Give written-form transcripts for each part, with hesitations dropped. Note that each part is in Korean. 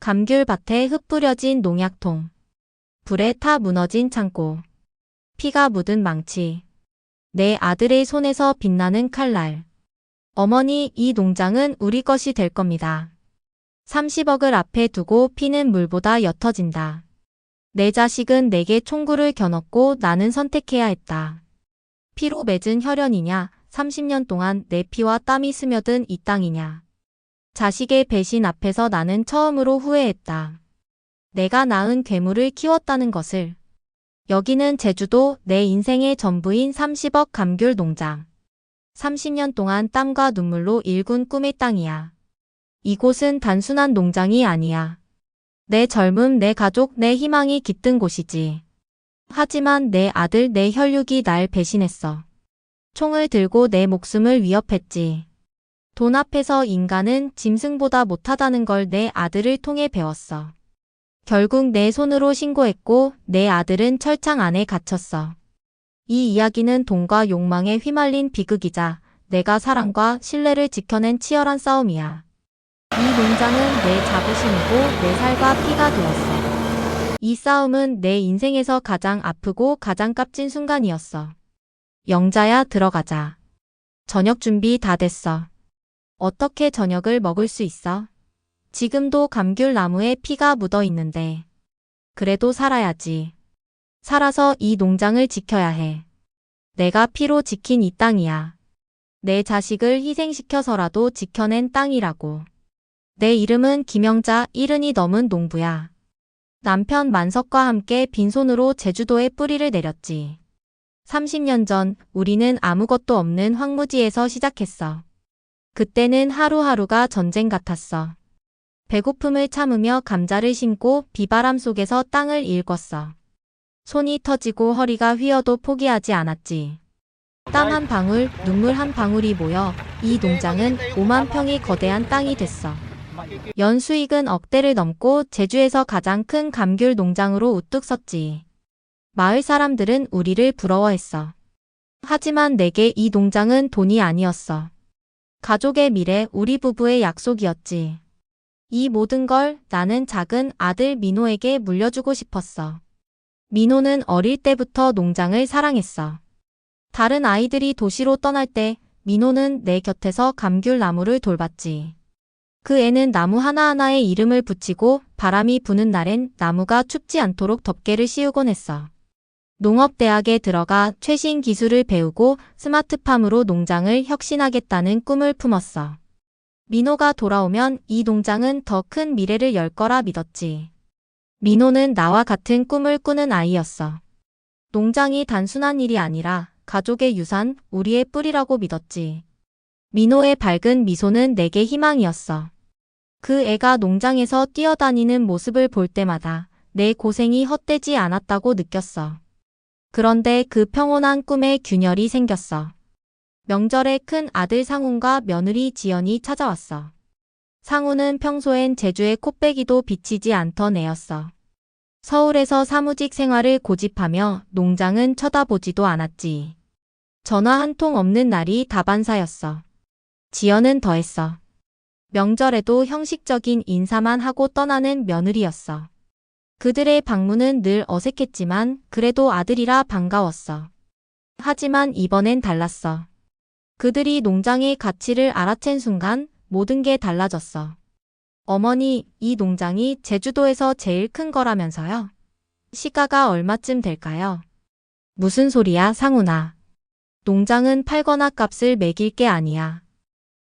감귤밭에 흙 뿌려진 농약통. 불에 타 무너진 창고. 피가 묻은 망치. 내 아들의 손에서 빛나는 칼날. 어머니, 이 농장은 우리 것이 될 겁니다. 30억을 앞에 두고 피는 물보다 옅어진다. 내 자식은 내게 총구를 겨눴고 나는 선택해야 했다. 피로 맺은 혈연이냐, 30년 동안 내 피와 땀이 스며든 이 땅이냐. 자식의 배신 앞에서 나는 처음으로 후회했다. 내가 낳은 괴물을 키웠다는 것을. 여기는 제주도, 내 인생의 전부인 30억 감귤 농장. 30년 동안 땀과 눈물로 일군 꿈의 땅이야. 이곳은 단순한 농장이 아니야. 내 젊음, 내 가족, 내 희망이 깃든 곳이지. 하지만 내 아들, 내 혈육이 날 배신했어. 총을 들고 내 목숨을 위협했지. 돈 앞에서 인간은 짐승보다 못하다는 걸 내 아들을 통해 배웠어. 결국 내 손으로 신고했고 내 아들은 철창 안에 갇혔어. 이 이야기는 돈과 욕망에 휘말린 비극이자 내가 사랑과 신뢰를 지켜낸 치열한 싸움이야. 이 농장은 내 자부심이고 내 살과 피가 되었어. 이 싸움은 내 인생에서 가장 아프고 가장 값진 순간이었어. 영자야, 들어가자. 저녁 준비 다 됐어. 어떻게 저녁을 먹을 수 있어? 지금도 감귤 나무에 피가 묻어 있는데. 그래도 살아야지. 살아서 이 농장을 지켜야 해. 내가 피로 지킨 이 땅이야. 내 자식을 희생시켜서라도 지켜낸 땅이라고. 내 이름은 김영자, 70이 넘은 농부야. 남편 만석과 함께 빈손으로 제주도에 뿌리를 내렸지. 30년 전 우리는 아무것도 없는 황무지에서 시작했어. 그때는 하루하루가 전쟁 같았어. 배고픔을 참으며 감자를 심고 비바람 속에서 땅을 일궜어. 손이 터지고 허리가 휘어도 포기하지 않았지. 땀 한 방울, 눈물 한 방울이 모여 이 농장은 5만 평의 거대한 땅이 됐어. 연수익은 억대를 넘고 제주에서 가장 큰 감귤 농장으로 우뚝 섰지. 마을 사람들은 우리를 부러워했어. 하지만 내게 이 농장은 돈이 아니었어. 가족의 미래, 우리 부부의 약속이었지. 이 모든 걸 나는 작은 아들 민호에게 물려주고 싶었어. 민호는 어릴 때부터 농장을 사랑했어. 다른 아이들이 도시로 떠날 때 민호는 내 곁에서 감귤 나무를 돌봤지. 그 애는 나무 하나하나에 이름을 붙이고 바람이 부는 날엔 나무가 춥지 않도록 덮개를 씌우곤 했어. 농업대학에 들어가 최신 기술을 배우고 스마트팜으로 농장을 혁신하겠다는 꿈을 품었어. 민호가 돌아오면 이 농장은 더 큰 미래를 열 거라 믿었지. 민호는 나와 같은 꿈을 꾸는 아이였어. 농장이 단순한 일이 아니라 가족의 유산, 우리의 뿌리라고 믿었지. 민호의 밝은 미소는 내게 희망이었어. 그 애가 농장에서 뛰어다니는 모습을 볼 때마다 내 고생이 헛되지 않았다고 느꼈어. 그런데 그 평온한 꿈에 균열이 생겼어. 명절에 큰 아들 상훈과 며느리 지연이 찾아왔어. 상훈은 평소엔 제주의 코빼기도 비치지 않던 애였어. 서울에서 사무직 생활을 고집하며 농장은 쳐다보지도 않았지. 전화 한 통 없는 날이 다반사였어. 지연은 더했어. 명절에도 형식적인 인사만 하고 떠나는 며느리였어. 그들의 방문은 늘 어색했지만 그래도 아들이라 반가웠어. 하지만 이번엔 달랐어. 그들이 농장의 가치를 알아챈 순간 모든 게 달라졌어. 어머니, 이 농장이 제주도에서 제일 큰 거라면서요? 시가가 얼마쯤 될까요? 무슨 소리야, 상훈아. 농장은 팔거나 값을 매길 게 아니야.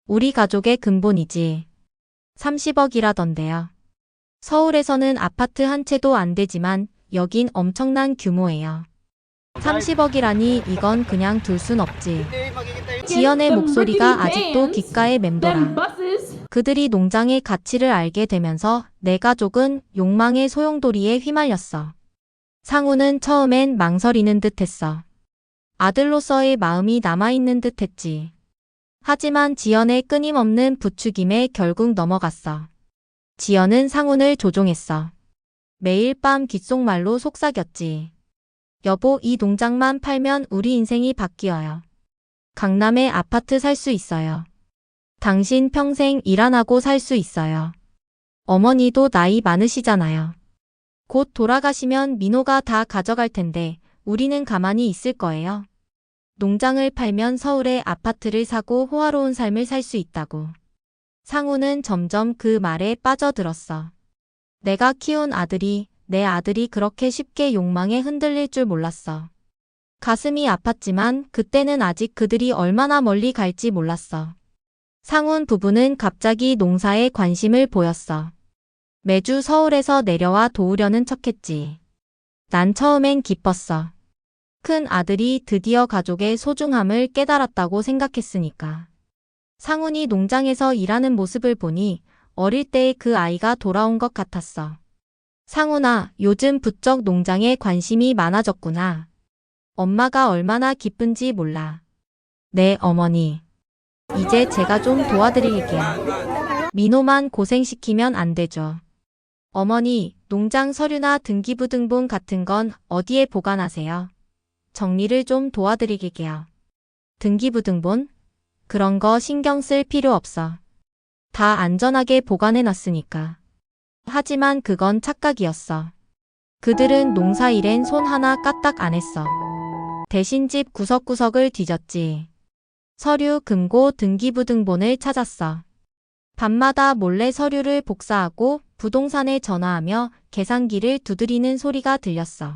우리 가족의 근본이지. 30억이라던데요. 서울에서는 아파트 한 채도 안 되지만 여긴 엄청난 규모예요. 30억이라니 이건 그냥 둘 순 없지. 지연의 목소리가 아직도 귓가에 맴돌아. 그들이 농장의 가치를 알게 되면서 내 가족은 욕망의 소용돌이에 휘말렸어. 상우는 처음엔 망설이는 듯 했어. 아들로서의 마음이 남아있는 듯 했지. 하지만 지연의 끊임없는 부추김에 결국 넘어갔어. 지연은 상훈을 조종했어. 매일 밤 귓속말로 속삭였지. 여보, 이 농장만 팔면 우리 인생이 바뀌어요. 강남에 아파트 살 수 있어요. 당신 평생 일 안 하고 살 수 있어요. 어머니도 나이 많으시잖아요. 곧 돌아가시면 민호가 다 가져갈 텐데 우리는 가만히 있을 거예요. 농장을 팔면 서울에 아파트를 사고 호화로운 삶을 살 수 있다고. 상우는 점점 그 말에 빠져들었어. 내가 키운 아들이, 내 아들이 그렇게 쉽게 욕망에 흔들릴 줄 몰랐어. 가슴이 아팠지만 그때는 아직 그들이 얼마나 멀리 갈지 몰랐어. 상훈 부부는 갑자기 농사에 관심을 보였어. 매주 서울에서 내려와 도우려는 척했지. 난 처음엔 기뻤어. 큰 아들이 드디어 가족의 소중함을 깨달았다고 생각했으니까. 상훈이 농장에서 일하는 모습을 보니 어릴 때의 그 아이가 돌아온 것 같았어. 상훈아, 요즘 부쩍 농장에 관심이 많아졌구나. 엄마가 얼마나 기쁜지 몰라. 네, 어머니. 이제 제가 좀 도와드릴게요. 민호만 고생시키면 안 되죠. 어머니, 농장 서류나 등기부등본 같은 건 어디에 보관하세요? 정리를 좀 도와드릴게요. 등기부등본? 그런 거 신경 쓸 필요 없어. 다 안전하게 보관해놨으니까. 하지만 그건 착각이었어. 그들은 농사일엔 손 하나 까딱 안 했어. 대신 집 구석구석을 뒤졌지. 서류, 금고, 등기부등본을 찾았어. 밤마다 몰래 서류를 복사하고 부동산에 전화하며 계산기를 두드리는 소리가 들렸어.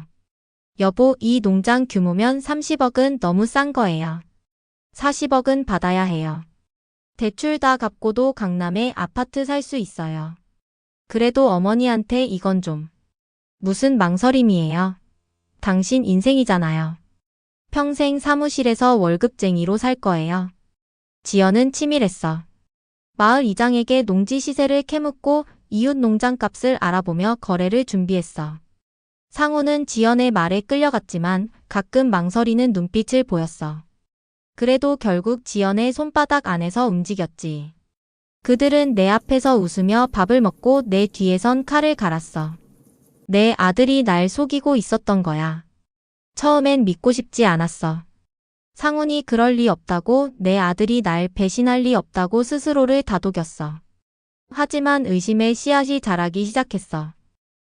여보, 이 농장 규모면 30억은 너무 싼 거예요. 40억은 받아야 해요. 대출 다 갚고도 강남에 아파트 살 수 있어요. 그래도 어머니한테 이건 좀. 무슨 망설임이에요. 당신 인생이잖아요. 평생 사무실에서 월급쟁이로 살 거예요. 지연은 치밀했어. 마을 이장에게 농지 시세를 캐묻고 이웃 농장 값을 알아보며 거래를 준비했어. 상우는 지연의 말에 끌려갔지만 가끔 망설이는 눈빛을 보였어. 그래도 결국 지연의 손바닥 안에서 움직였지. 그들은 내 앞에서 웃으며 밥을 먹고 내 뒤에선 칼을 갈았어. 내 아들이 날 속이고 있었던 거야. 처음엔 믿고 싶지 않았어. 상훈이 그럴 리 없다고, 내 아들이 날 배신할 리 없다고 스스로를 다독였어. 하지만 의심의 씨앗이 자라기 시작했어.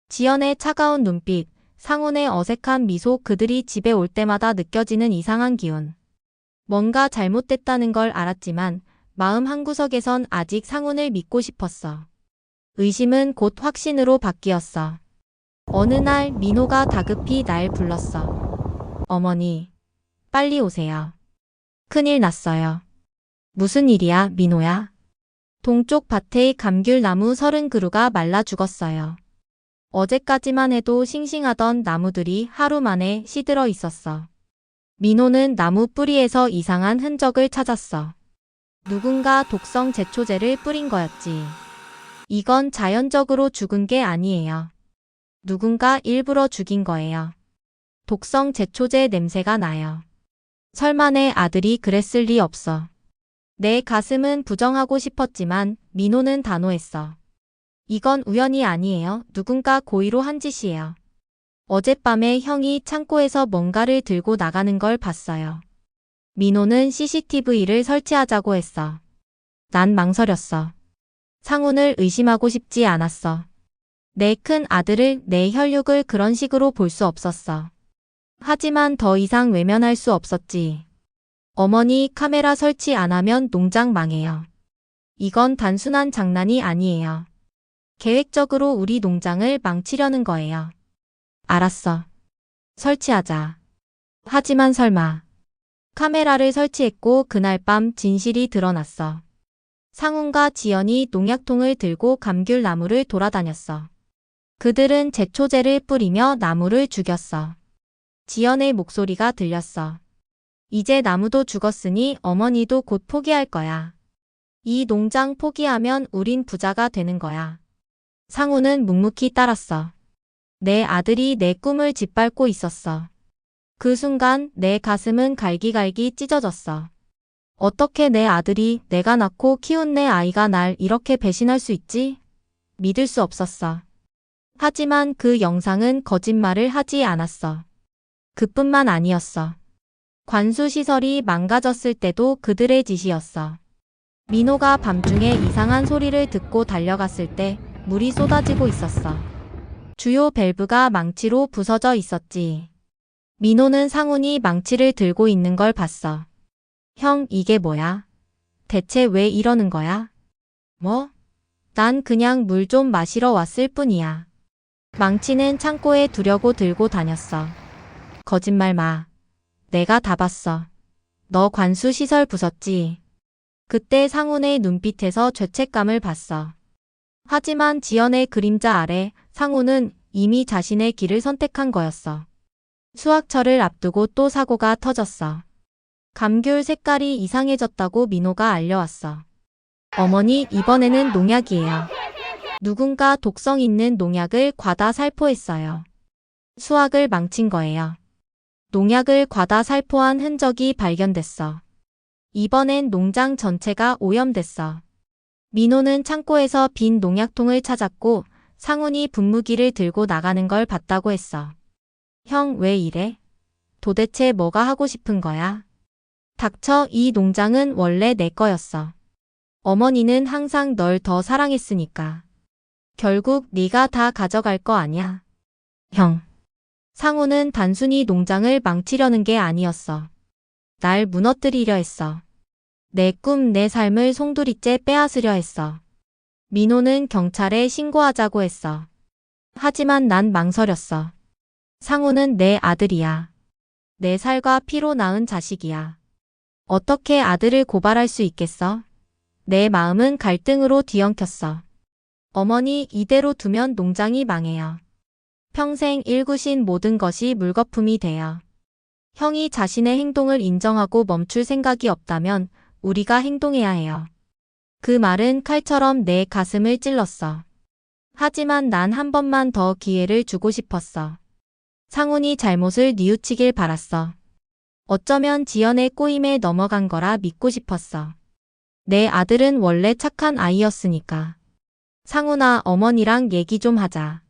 지연의 차가운 눈빛, 상훈의 어색한 미소, 그들이 집에 올 때마다 느껴지는 이상한 기운. 뭔가 잘못됐다는 걸 알았지만 마음 한구석에선 아직 상훈을 믿고 싶었어. 의심은 곧 확신으로 바뀌었어. 어느 날 민호가 다급히 날 불렀어. 어머니, 빨리 오세요. 큰일 났어요. 무슨 일이야, 민호야? 동쪽 밭의 감귤나무 30그루가 말라 죽었어요. 어제까지만 해도 싱싱하던 나무들이 하루 만에 시들어 있었어. 민호는 나무 뿌리에서 이상한 흔적을 찾았어. 누군가 독성 제초제를 뿌린 거였지. 이건 자연적으로 죽은 게 아니에요. 누군가 일부러 죽인 거예요. 독성 제초제 냄새가 나요. 설마 내 아들이 그랬을 리 없어. 내 가슴은 부정하고 싶었지만 민호는 단호했어. 이건 우연이 아니에요. 누군가 고의로 한 짓이에요. 어젯밤에 형이 창고에서 뭔가를 들고 나가는 걸 봤어요. 민호는 CCTV를 설치하자고 했어. 난 망설였어. 상훈을 의심하고 싶지 않았어. 내 큰 아들을, 내 혈육을 그런 식으로 볼 수 없었어. 하지만 더 이상 외면할 수 없었지. 어머니, 카메라 설치 안 하면 농장 망해요. 이건 단순한 장난이 아니에요. 계획적으로 우리 농장을 망치려는 거예요. 알았어. 설치하자. 하지만 설마. 카메라를 설치했고 그날 밤 진실이 드러났어. 상훈과 지연이 농약통을 들고 감귤나무를 돌아다녔어. 그들은 제초제를 뿌리며 나무를 죽였어. 지연의 목소리가 들렸어. 이제 나무도 죽었으니 어머니도 곧 포기할 거야. 이 농장 포기하면 우린 부자가 되는 거야. 상훈은 묵묵히 따랐어. 내 아들이 내 꿈을 짓밟고 있었어. 그 순간 내 가슴은 갈기갈기 찢어졌어. 어떻게 내 아들이, 내가 낳고 키운 내 아이가 날 이렇게 배신할 수 있지? 믿을 수 없었어. 하지만 그 영상은 거짓말을 하지 않았어. 그뿐만 아니었어. 관수시설이 망가졌을 때도 그들의 짓이었어. 민호가 밤중에 이상한 소리를 듣고 달려갔을 때 물이 쏟아지고 있었어. 주요 밸브가 망치로 부서져 있었지. 민호는 상훈이 망치를 들고 있는 걸 봤어. 형, 이게 뭐야? 대체 왜 이러는 거야? 뭐? 난 그냥 물 좀 마시러 왔을 뿐이야. 망치는 창고에 두려고 들고 다녔어. 거짓말 마. 내가 다 봤어. 너 관수시설 부쉈지. 그때 상훈의 눈빛에서 죄책감을 봤어. 하지만 지연의 그림자 아래 상훈은 이미 자신의 길을 선택한 거였어. 수학철을 앞두고 또 사고가 터졌어. 감귤 색깔이 이상해졌다고 민호가 알려왔어. 어머니, 이번에는 농약이에요. 누군가 독성 있는 농약을 과다 살포했어요. 수확을 망친 거예요. 농약을 과다 살포한 흔적이 발견됐어. 이번엔 농장 전체가 오염됐어. 민호는 창고에서 빈 농약통을 찾았고 상훈이 분무기를 들고 나가는 걸 봤다고 했어. 형, 왜 이래? 도대체 뭐가 하고 싶은 거야? 닥쳐, 이 농장은 원래 내 거였어. 어머니는 항상 널 더 사랑했으니까. 결국 네가 다 가져갈 거 아냐? 형. 상훈은 단순히 농장을 망치려는 게 아니었어. 날 무너뜨리려 했어. 내 꿈, 내 삶을 송두리째 빼앗으려 했어. 민호는 경찰에 신고하자고 했어. 하지만 난 망설였어. 상훈은 내 아들이야. 내 살과 피로 낳은 자식이야. 어떻게 아들을 고발할 수 있겠어? 내 마음은 갈등으로 뒤엉켰어. 어머니, 이대로 두면 농장이 망해요. 평생 일구신 모든 것이 물거품이 돼요. 형이 자신의 행동을 인정하고 멈출 생각이 없다면 우리가 행동해야 해요. 그 말은 칼처럼 내 가슴을 찔렀어. 하지만 난 한 번만 더 기회를 주고 싶었어. 상훈이 잘못을 뉘우치길 바랐어. 어쩌면 지연의 꼬임에 넘어간 거라 믿고 싶었어. 내 아들은 원래 착한 아이였으니까. 상훈아, 어머니랑 얘기 좀 하자.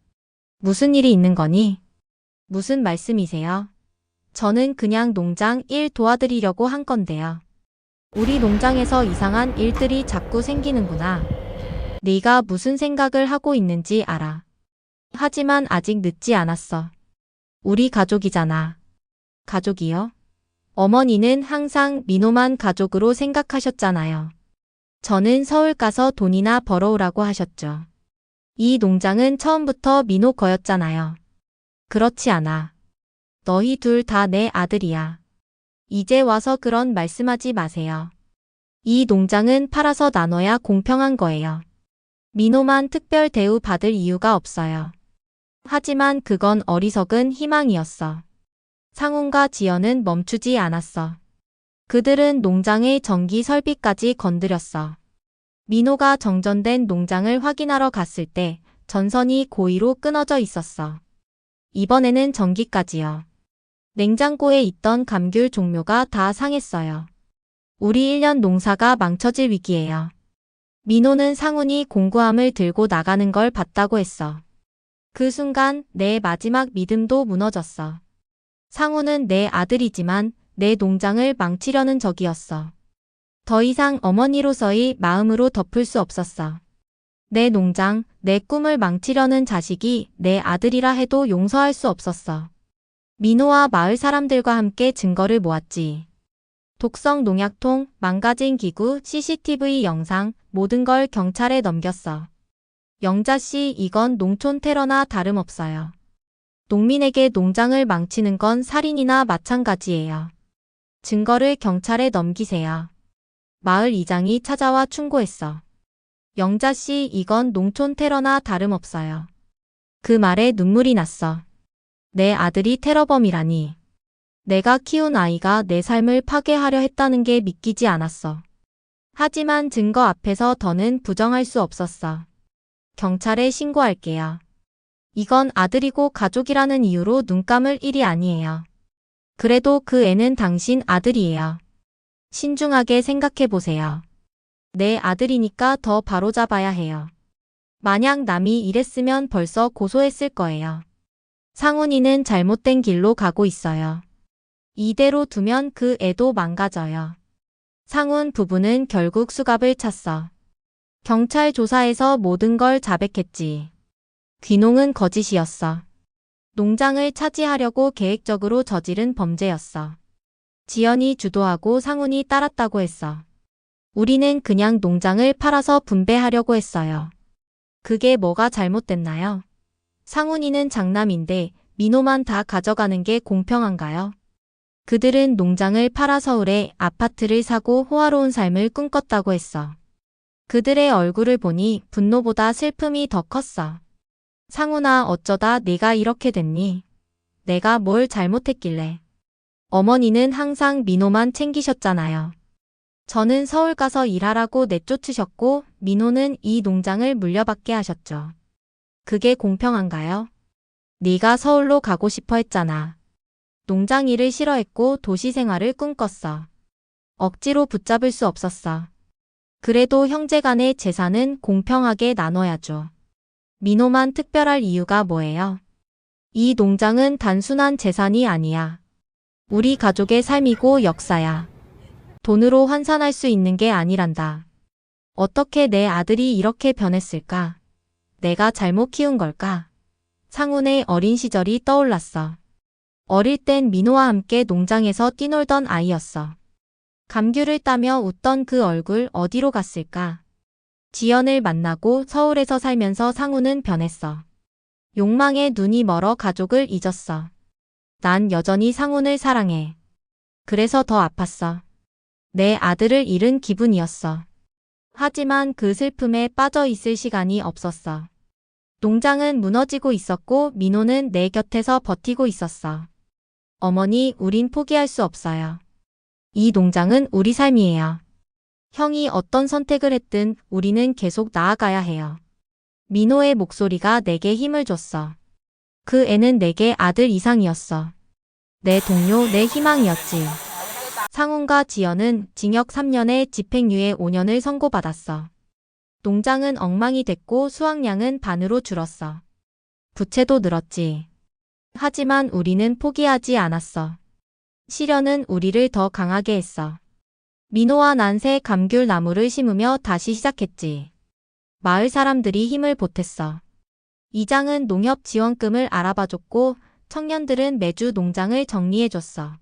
무슨 일이 있는 거니? 무슨 말씀이세요? 저는 그냥 농장 일 도와드리려고 한 건데요. 우리 농장에서 이상한 일들이 자꾸 생기는구나. 네가 무슨 생각을 하고 있는지 알아. 하지만 아직 늦지 않았어. 우리 가족이잖아. 가족이요? 어머니는 항상 민호만 가족으로 생각하셨잖아요. 저는 서울 가서 돈이나 벌어오라고 하셨죠. 이 농장은 처음부터 민호 거였잖아요. 그렇지 않아. 너희 둘 다 내 아들이야. 이제 와서 그런 말씀하지 마세요. 이 농장은 팔아서 나눠야 공평한 거예요. 민호만 특별 대우 받을 이유가 없어요. 하지만 그건 어리석은 희망이었어. 상훈과 지연은 멈추지 않았어. 그들은 농장의 전기 설비까지 건드렸어. 민호가 정전된 농장을 확인하러 갔을 때 전선이 고의로 끊어져 있었어. 이번에는 전기까지요. 냉장고에 있던 감귤 종묘가 다 상했어요. 우리 1년 농사가 망쳐질 위기예요. 민호는 상훈이 공구함을 들고 나가는 걸 봤다고 했어. 그 순간 내 마지막 믿음도 무너졌어. 상훈은 내 아들이지만 내 농장을 망치려는 적이었어. 더 이상 어머니로서의 마음으로 덮을 수 없었어. 내 농장, 내 꿈을 망치려는 자식이 내 아들이라 해도 용서할 수 없었어. 민호와 마을 사람들과 함께 증거를 모았지. 독성 농약통, 망가진 기구, CCTV 영상, 모든 걸 경찰에 넘겼어. 영자씨, 이건 농촌 테러나 다름없어요. 농민에게 농장을 망치는 건 살인이나 마찬가지예요. 증거를 경찰에 넘기세요. 마을 이장이 찾아와 충고했어. 영자씨, 이건 농촌 테러나 다름없어요. 그 말에 눈물이 났어. 내 아들이 테러범이라니. 내가 키운 아이가 내 삶을 파괴하려 했다는 게 믿기지 않았어. 하지만 증거 앞에서 더는 부정할 수 없었어. 경찰에 신고할게요. 이건 아들이고 가족이라는 이유로 눈 감을 일이 아니에요. 그래도 그 애는 당신 아들이에요. 신중하게 생각해보세요. 내 아들이니까 더 바로잡아야 해요. 만약 남이 이랬으면 벌써 고소했을 거예요. 상훈이는 잘못된 길로 가고 있어요. 이대로 두면 그 애도 망가져요. 상훈 부부는 결국 수갑을 찼어. 경찰 조사에서 모든 걸 자백했지. 귀농은 거짓이었어. 농장을 차지하려고 계획적으로 저지른 범죄였어. 지연이 주도하고 상훈이 따랐다고 했어. 우리는 그냥 농장을 팔아서 분배하려고 했어요. 그게 뭐가 잘못됐나요? 상훈이는 장남인데 민호만 다 가져가는 게 공평한가요? 그들은 농장을 팔아 서울에 아파트를 사고 호화로운 삶을 꿈꿨다고 했어. 그들의 얼굴을 보니 분노보다 슬픔이 더 컸어. 상훈아, 어쩌다 네가 이렇게 됐니? 내가 뭘 잘못했길래? 어머니는 항상 민호만 챙기셨잖아요. 저는 서울 가서 일하라고 내쫓으셨고 민호는 이 농장을 물려받게 하셨죠. 그게 공평한가요? 네가 서울로 가고 싶어 했잖아. 농장 일을 싫어했고 도시 생활을 꿈꿨어. 억지로 붙잡을 수 없었어. 그래도 형제간의 재산은 공평하게 나눠야죠. 민호만 특별할 이유가 뭐예요? 이 농장은 단순한 재산이 아니야. 우리 가족의 삶이고 역사야. 돈으로 환산할 수 있는 게 아니란다. 어떻게 내 아들이 이렇게 변했을까? 내가 잘못 키운 걸까? 상훈의 어린 시절이 떠올랐어. 어릴 땐 민호와 함께 농장에서 뛰놀던 아이였어. 감귤을 따며 웃던 그 얼굴 어디로 갔을까? 지연을 만나고 서울에서 살면서 상훈은 변했어. 욕망에 눈이 멀어 가족을 잊었어. 난 여전히 상훈을 사랑해. 그래서 더 아팠어. 내 아들을 잃은 기분이었어. 하지만 그 슬픔에 빠져 있을 시간이 없었어. 농장은 무너지고 있었고 민호는 내 곁에서 버티고 있었어. 어머니, 우린 포기할 수 없어요. 이 농장은 우리 삶이에요. 형이 어떤 선택을 했든 우리는 계속 나아가야 해요. 민호의 목소리가 내게 힘을 줬어. 그 애는 내게 아들 이상이었어. 내 동료, 내 희망이었지. 상훈과 지연은 징역 3년에 집행유예 5년을 선고받았어. 농장은 엉망이 됐고 수확량은 반으로 줄었어. 부채도 늘었지. 하지만 우리는 포기하지 않았어. 시련은 우리를 더 강하게 했어. 민호와 난 새 감귤 나무를 심으며 다시 시작했지. 마을 사람들이 힘을 보탰어. 이장은 농협 지원금을 알아봐줬고 청년들은 매주 농장을 정리해줬어.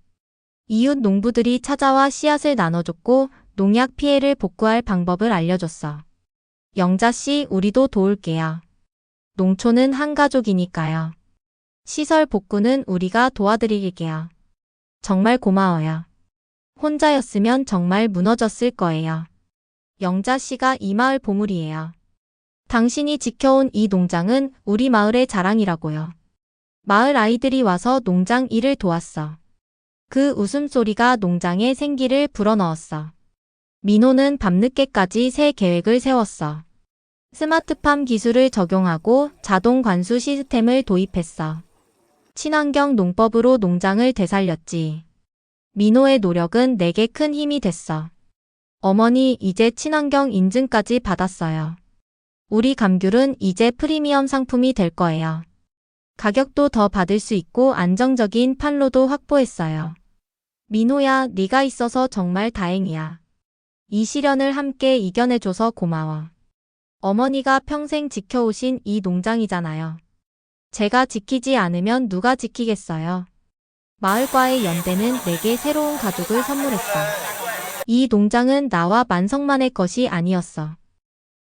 이웃 농부들이 찾아와 씨앗을 나눠줬고 농약 피해를 복구할 방법을 알려줬어. 영자씨, 우리도 도울게요. 농촌은 한 가족이니까요. 시설 복구는 우리가 도와드릴게요. 정말 고마워요. 혼자였으면 정말 무너졌을 거예요. 영자씨가 이 마을 보물이에요. 당신이 지켜온 이 농장은 우리 마을의 자랑이라고요. 마을 아이들이 와서 농장 일을 도왔어. 그 웃음소리가 농장에 생기를 불어넣었어. 민호는 밤늦게까지 새 계획을 세웠어. 스마트팜 기술을 적용하고 자동 관수 시스템을 도입했어. 친환경 농법으로 농장을 되살렸지. 민호의 노력은 내게 큰 힘이 됐어. 어머니, 이제 친환경 인증까지 받았어요. 우리 감귤은 이제 프리미엄 상품이 될 거예요. 가격도 더 받을 수 있고 안정적인 판로도 확보했어요. 민호야, 네가 있어서 정말 다행이야. 이 시련을 함께 이겨내줘서 고마워. 어머니가 평생 지켜오신 이 농장이잖아요. 제가 지키지 않으면 누가 지키겠어요. 마을과의 연대는 내게 새로운 가족을 선물했어. 이 농장은 나와 만성만의 것이 아니었어.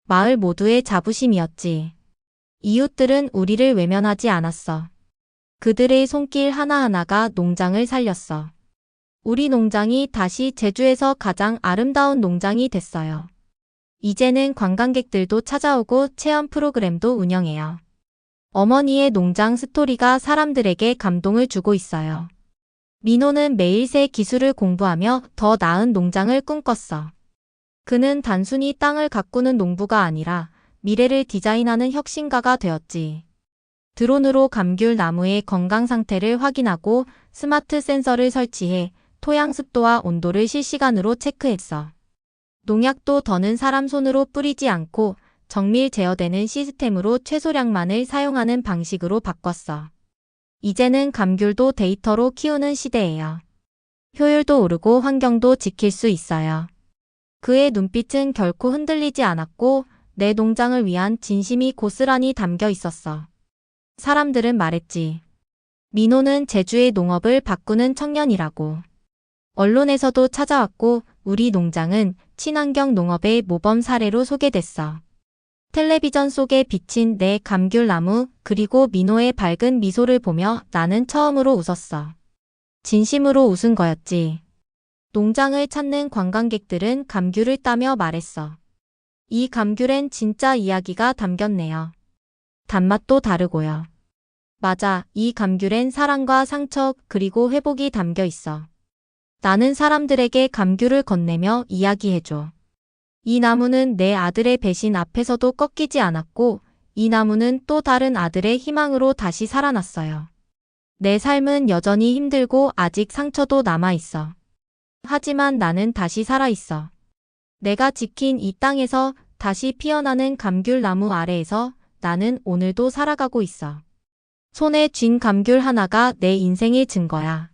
마을 모두의 자부심이었지. 이웃들은 우리를 외면하지 않았어. 그들의 손길 하나하나가 농장을 살렸어. 우리 농장이 다시 제주에서 가장 아름다운 농장이 됐어요. 이제는 관광객들도 찾아오고 체험 프로그램도 운영해요. 어머니의 농장 스토리가 사람들에게 감동을 주고 있어요. 민호는 매일 새 기술을 공부하며 더 나은 농장을 꿈꿨어. 그는 단순히 땅을 가꾸는 농부가 아니라 미래를 디자인하는 혁신가가 되었지. 드론으로 감귤 나무의 건강 상태를 확인하고 스마트 센서를 설치해 토양 습도와 온도를 실시간으로 체크했어. 농약도 더는 사람 손으로 뿌리지 않고 정밀 제어되는 시스템으로 최소량만을 사용하는 방식으로 바꿨어. 이제는 감귤도 데이터로 키우는 시대예요. 효율도 오르고 환경도 지킬 수 있어요. 그의 눈빛은 결코 흔들리지 않았고 내 농장을 위한 진심이 고스란히 담겨 있었어. 사람들은 말했지. 민호는 제주의 농업을 바꾸는 청년이라고. 언론에서도 찾아왔고 우리 농장은 친환경 농업의 모범 사례로 소개됐어. 텔레비전 속에 비친 내 감귤나무 그리고 민호의 밝은 미소를 보며 나는 처음으로 웃었어. 진심으로 웃은 거였지. 농장을 찾는 관광객들은 감귤을 따며 말했어. 이 감귤엔 진짜 이야기가 담겼네요. 단맛도 다르고요. 맞아, 이 감귤엔 사랑과 상처 그리고 회복이 담겨 있어. 나는 사람들에게 감귤을 건네며 이야기해줘. 이 나무는 내 아들의 배신 앞에서도 꺾이지 않았고 이 나무는 또 다른 아들의 희망으로 다시 살아났어요. 내 삶은 여전히 힘들고 아직 상처도 남아있어. 하지만 나는 다시 살아있어. 내가 지킨 이 땅에서 다시 피어나는 감귤나무 아래에서 나는 오늘도 살아가고 있어. 손에 쥔 감귤 하나가 내 인생의 증거야.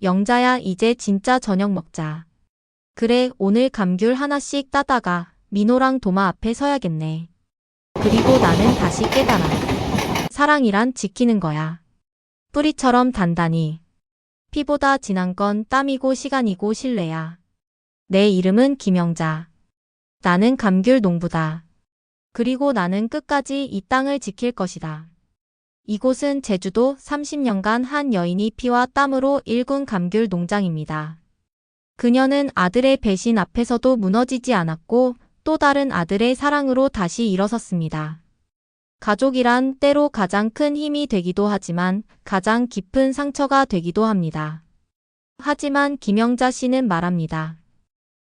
영자야, 이제 진짜 저녁 먹자. 그래, 오늘 감귤 하나씩 따다가 민호랑 도마 앞에 서야겠네. 그리고 나는 다시 깨달아. 사랑이란 지키는 거야. 뿌리처럼 단단히. 피보다 진한 건 땀이고 시간이고 신뢰야. 내 이름은 김영자. 나는 감귤 농부다. 그리고 나는 끝까지 이 땅을 지킬 것이다. 이곳은 제주도 30년간 한 여인이 피와 땀으로 일군 감귤 농장입니다. 그녀는 아들의 배신 앞에서도 무너지지 않았고 또 다른 아들의 사랑으로 다시 일어섰습니다. 가족이란 때로 가장 큰 힘이 되기도 하지만 가장 깊은 상처가 되기도 합니다. 하지만 김영자 씨는 말합니다.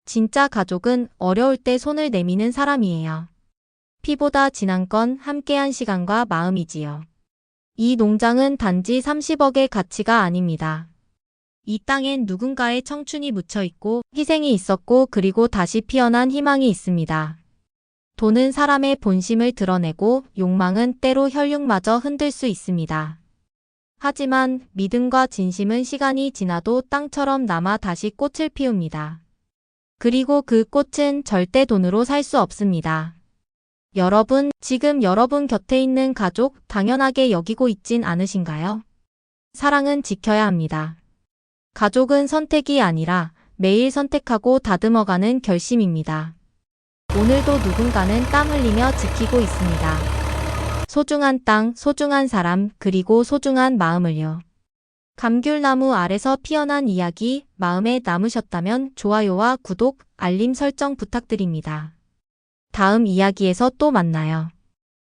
진짜 가족은 어려울 때 손을 내미는 사람이에요. 피보다 진한 건 함께한 시간과 마음이지요. 이 농장은 단지 30억의 가치가 아닙니다. 이 땅엔 누군가의 청춘이 묻혀 있고 희생이 있었고 그리고 다시 피어난 희망이 있습니다. 돈은 사람의 본심을 드러내고 욕망은 때로 혈육마저 흔들 수 있습니다. 하지만 믿음과 진심은 시간이 지나도 땅처럼 남아 다시 꽃을 피웁니다. 그리고 그 꽃은 절대 돈으로 살 수 없습니다. 여러분, 지금 여러분 곁에 있는 가족 당연하게 여기고 있진 않으신가요? 사랑은 지켜야 합니다. 가족은 선택이 아니라 매일 선택하고 다듬어가는 결심입니다. 오늘도 누군가는 땀 흘리며 지키고 있습니다. 소중한 땅, 소중한 사람, 그리고 소중한 마음을요. 감귤나무 아래서 피어난 이야기, 마음에 남으셨다면 좋아요와 구독, 알림 설정 부탁드립니다. 다음 이야기에서 또 만나요.